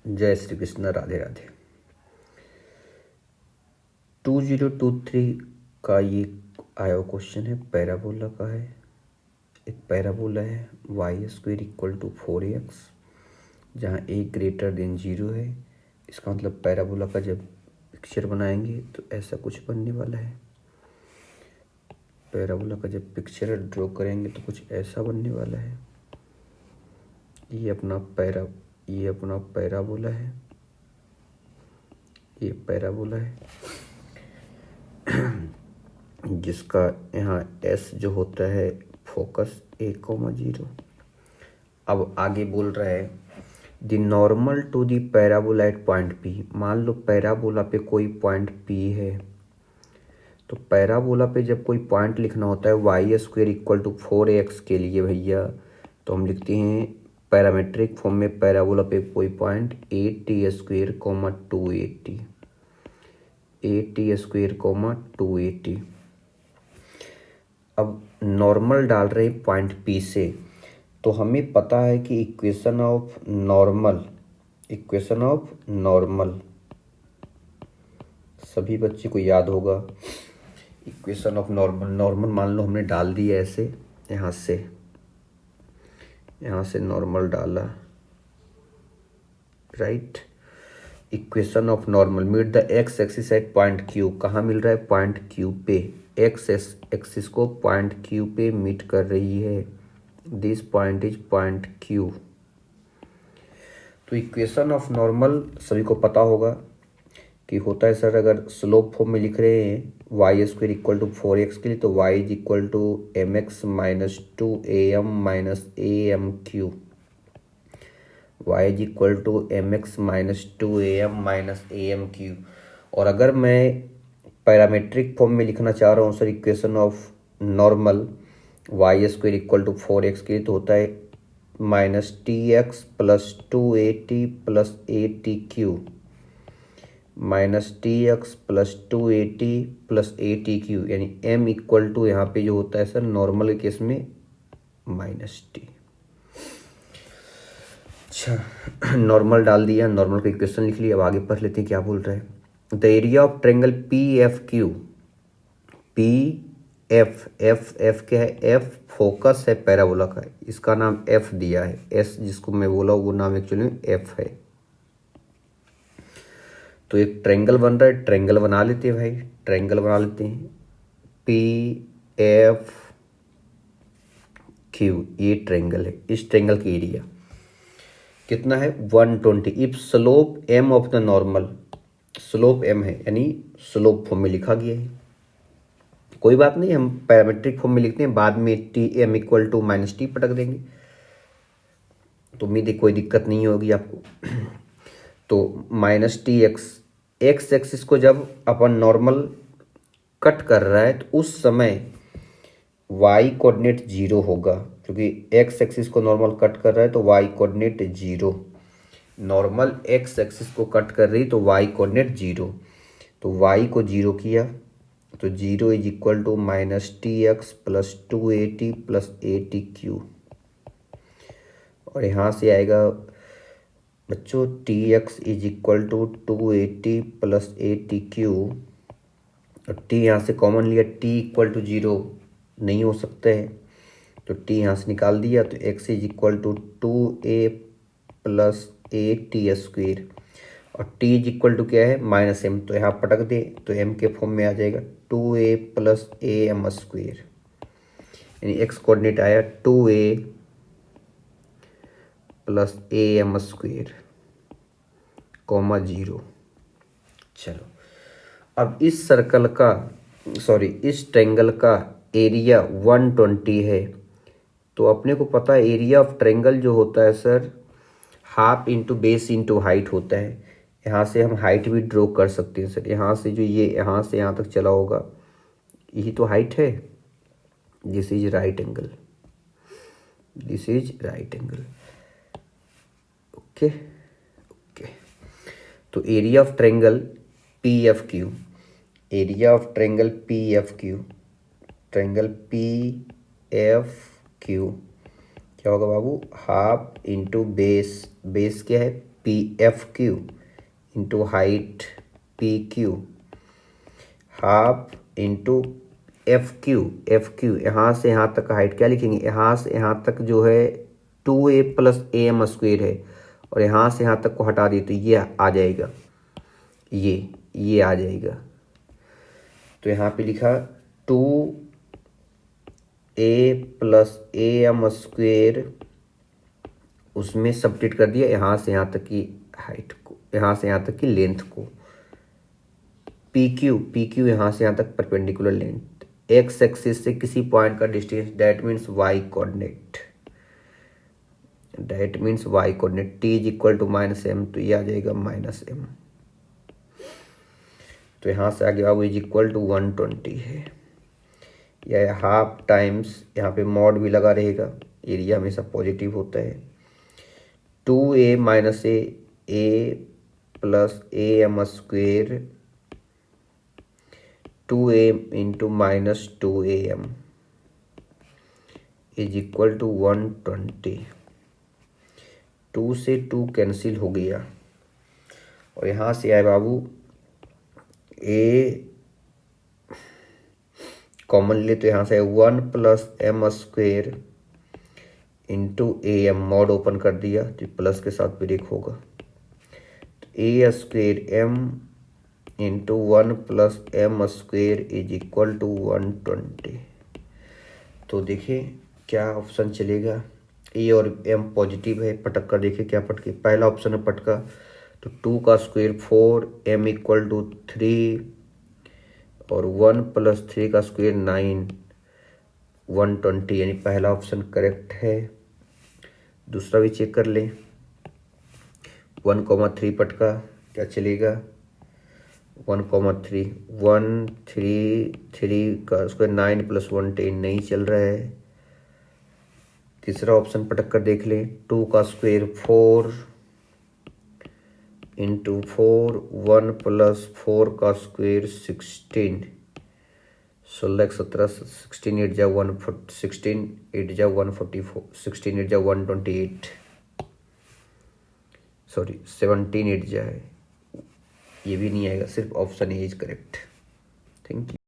जय श्री कृष्ण, राधे राधे। 2023 का ये आया क्वेश्चन है, पैराबोला का है। एक पैराबोला है y² = 4x, जहाँ a ग्रेटर देन 0 है। इसका मतलब पैराबोला का जब पिक्चर बनाएंगे तो ऐसा कुछ बनने वाला है। पैराबोला का जब पिक्चर ड्रॉ करेंगे तो कुछ ऐसा बनने वाला है। ये अपना पैराबोला है, ये पैराबोला है जिसका यहाँ S जो होता है फोकस a,0। अब आगे बोल रहा है the normal to the parabola at point P। मान लो पैराबोला पे कोई पॉइंट P है, तो पैराबोला पे जब कोई पॉइंट लिखना होता है y² = 4x के लिए भैया, तो हम लिखते हैं पैरामेट्रिक फॉर्म में पैराबोला पे कोई पॉइंट at², 280, at², 280। अब नॉर्मल डाल रहे हैं पॉइंट P से, तो हमें पता है कि इक्वेशन ऑफ नॉर्मल सभी बच्चे को याद होगा। इक्वेशन ऑफ नॉर्मल मान लो हमने डाल दिया ऐसे, यहाँ से नॉर्मल डाला, right. Equation of normal meat the x axis at point Q। कहाँ मिल रहा है? पॉइंट Q पे। x एक्सिस को पॉइंट Q पे मीट कर रही है। This point is point Q। तो इक्वेशन ऑफ नॉर्मल सभी को पता होगा कि होता है सर, अगर स्लोप फॉर्म में लिख रहे हैं y² = 4x के लिए, तो y = mx - 2am - amq। y = mx - 2am - amq। और अगर मैं पैरामेट्रिक फॉर्म में लिखना चाह रहा हूँ sir equation of normal y² = 4x के लिए, तो होता है -tx + 2at + atq, -tx + 2at + atq, यानी m = यहाँ पे जो होता है सर नॉर्मल के केस में -t। अच्छा, नॉर्मल डाल दिया, नॉर्मल का इक्वेशन लिख लिया। अब आगे पढ़ लेते हैं क्या बोल रहा है। The area of triangle PFQ। F क्या है? F फोकस है पैराबोला का, इसका नाम F दिया है। S जिसको मैं बोला वो नाम एक्चुअली F है। तो एक ट्रायंगल बन रहा है, ट्रायंगल बना लेते हैं भाई, ट्रायंगल बना लेते हैं। PFQ ये ट्रायंगल है। इस ट्रायंगल की एरिया कितना है? 120। If slope m of the normal, slope m है यानी स्लोप फॉर्म में लिखा गया है। कोई बात नहीं, हम पैरामेट्रिक फॉर्म में लिखते हैं, बाद में m = -t पटक देंगे, तो उम्मीद है कोई दिक्कत नहीं होगी आपको। तो -tx, x एक्सिस को जब अपन नॉर्मल कट कर रहा है तो उस समय y कोऑर्डिनेट 0 होगा, क्योंकि x एक्सिस को नॉर्मल कट कर रहा है तो y coordinate 0। Normal x axis को कट कर रही तो y कोऑर्डिनेट 0, तो y को 0 किया तो 0 = -tx + 2at + atq। और यहाँ से आएगा बच्चों tx = 2at + atq, और t यहाँ से कॉमन लिया, t = 0 नहीं हो सकता है, तो t यहाँ से निकाल दिया, तो x = 2a + at², और t = क्या है? -m, तो यहाँ पटक दे तो m के फॉर्म में आ जाएगा 2a + am², यानी x कोऑर्डिनेट आया 2a + am², 0। चलो, अब इस सर्कल का इस ट्रायंगल का एरिया 120 है, तो अपने को पता है एरिया ऑफ ट्रायंगल जो होता है sir half into base into height होता है। यहाँ से हम हाइट भी ड्रॉ कर सकते हैं सर, यहाँ से जो ये यहाँ से यहाँ तक चला होगा यही तो हाइट है। This is right angle, okay. तो area of triangle PFQ, triangle PFQ क्या होगा बाबू? हाफ इंटू बेस क्या है? P F Q into height P Q half into F Q यहाँ से यहाँ तक हाइट क्या लिखेंगे, यहाँ से यहाँ तक जो है 2a प्लस am स्क्वेयर है और यहाँ से यहाँ तक को हटा दिए तो ये आ जाएगा, ये आ जाएगा। तो यहाँ पे लिखा 2a प्लस am स्क्वेयर, उसमें सब्ट्रैक्ट कर दिया यहाँ से यहाँ तक की हाइट को, यहाँ से यहाँ तक की लेंथ को। पी क्यू यहाँ से यहाँ तक परपेंडिकुलर लेंथ, एक्स एक्सिस से किसी पॉइंट का distance, that means Y coordinate, T is equal to -m, तो ये आ जाएगा -m। तो यहाँ से आगे बाबू इज इक्वल टू 120 है, या हाफ टाइम्स, यहाँ पे मॉड भी लगा रहेगा, एरिया हमेशा पॉजिटिव होता है। 2a minus a plus am square 2a into -2am is equal to 120। 2 से 2 कैंसिल हो गया और यहाँ से आए बाबू a कॉमन ले, तो यहाँ से 1 plus m square into am, mod open कर दिया तो प्लस के साथ ब्रेक होगा, तो a square m into 1 plus m square is equal to 120। तो देखिए क्या ऑप्शन चलेगा, ए और m पॉजिटिव है, पटक कर देखिए क्या पटके, पहला ऑप्शन है पटका, तो 2 का स्क्वायर 4, m इक्वल टू 3 और 1 प्लस 3 का स्क्वायर 9, 120, यानी पहला ऑप्शन करेक्ट है। दूसरा भी चेक कर लें, 1,3 पटका क्या चलेगा, 1,3, 1 3 का स्क्वायर 9 प्लस 1 10 नहीं चल रहा है। तीसरा ऑप्शन पटक कर देख लें, 2 का स्क्वायर 4 इंटू 4, 1 प्लस 4 का स्क्वायर 16, 16 17 16 8 जा 16 8 जा 144, 16 8 जा 128, सॉरी 17 8 जा है, ये भी नहीं आएगा, सिर्फ option A is correct. Thank you.